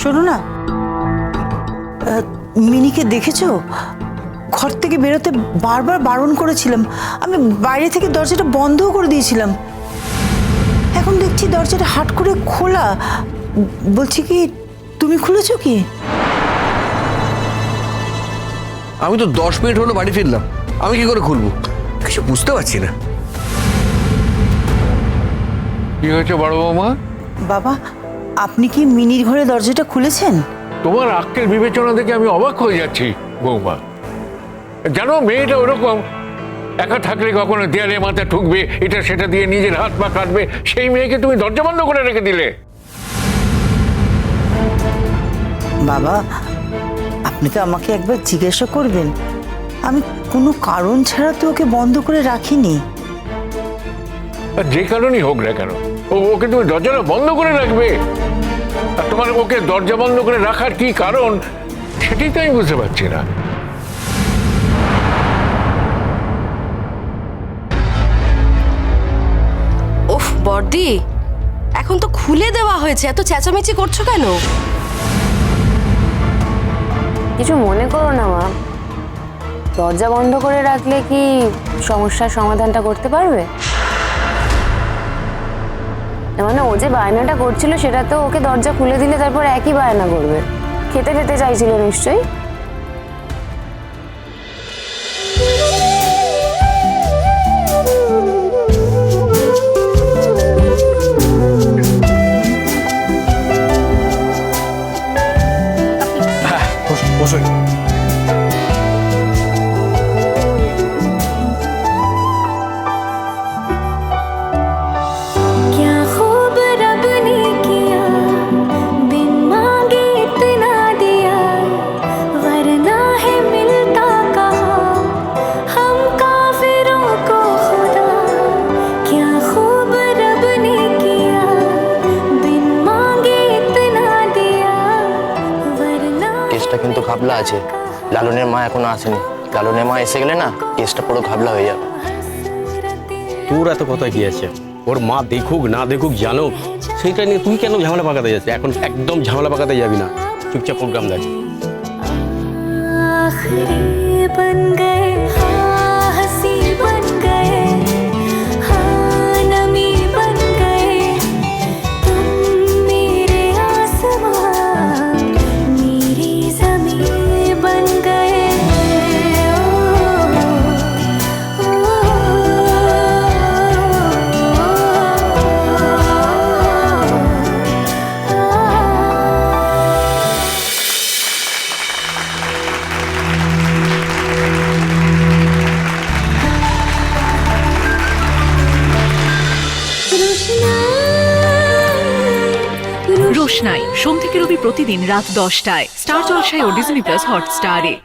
শোনো না, মিনিকে দেখেছো? ঘর থেকে বেরোতে বারবার বারণ করেছিলাম, আমি বাইরে থেকে দরজাটা বন্ধও করে দিয়েছিলাম। এখন দেখছি দরজাটা হাট করে খোলা। বলছি কি, তুমি খুলেছো কি? আমি তো 10 মিনিট হলো বাড়ি ফিরলাম, আমি কি করে খুলবো? কিছু বুঝতে পারছি না। কি হয়েছে বড় বৌমা? বাবা, আপনি কি মিনির ঘরে দরজাটা খুলেছেন? তোমার আক্কেল বিবেচনা দেখে আমি অবাক হয়ে যাচ্ছি বৌমা। জানো, মেয়েটা ওরকম, একা থাকলে কখনো দেয়ালে মাথা ঠুকবে, এটা সেটা দিয়ে নিজের হাত পা কাটবে, সেই মেয়েকে তুমি দরজা বন্ধ করে রেখে দিলে। বাবা, আপনি তো আমাকে একবার জিজ্ঞাসা করবেন। আমি কোনো কারণ ছাড়া তো ওকে বন্ধ করে রাখিনি। আর যে কারণেই হোক না কেন, ওকে তুমি দরজাটা বন্ধ করে রাখবে? আর তোমার ওকে দরজা বন্ধ করে রাখার কি কারণ, সেটাই তো আমি বুঝতে পারছি না। ওফ বর্দি, এখন তো খুলে দেওয়া হয়েছে, এত চেঁচামেচি করছো কেন? কিছু মনে করো না মা, দরজা বন্ধ করে রাখলে কি সমস্যার সমাধানটা করতে পারবে? মানে ও যে বায়নাটা করছিল সেটা তো ওকে দরজা খুলে দিলে তারপর একই বায়না করবে। খেতে খেতে চাইছিল নিশ্চয়ই। বসুন। কেসটা কিন্তু ঘাবলা আছে। লালনের মা এখনো আসেনি। লালনের মা এসে গেলে না, কেসটা পুরো ঘাবলা হয়ে যাবে। তোর এত কথা কি আছে? ওর মা দেখুক না দেখুক জানুক, সেইটা নিয়ে তুই কেন ঝামেলা পাকাতে যাচ্ছে? এখন একদম ঝামেলা পাকাতে যাবি না, চুপচাপ প্রোগ্রাম দেখ। রোশনাই সোম থেকে রবি প্রতিদিন রাত 10টায় স্টার জলসায় ও ডিজনি প্লাস হটস্টারে।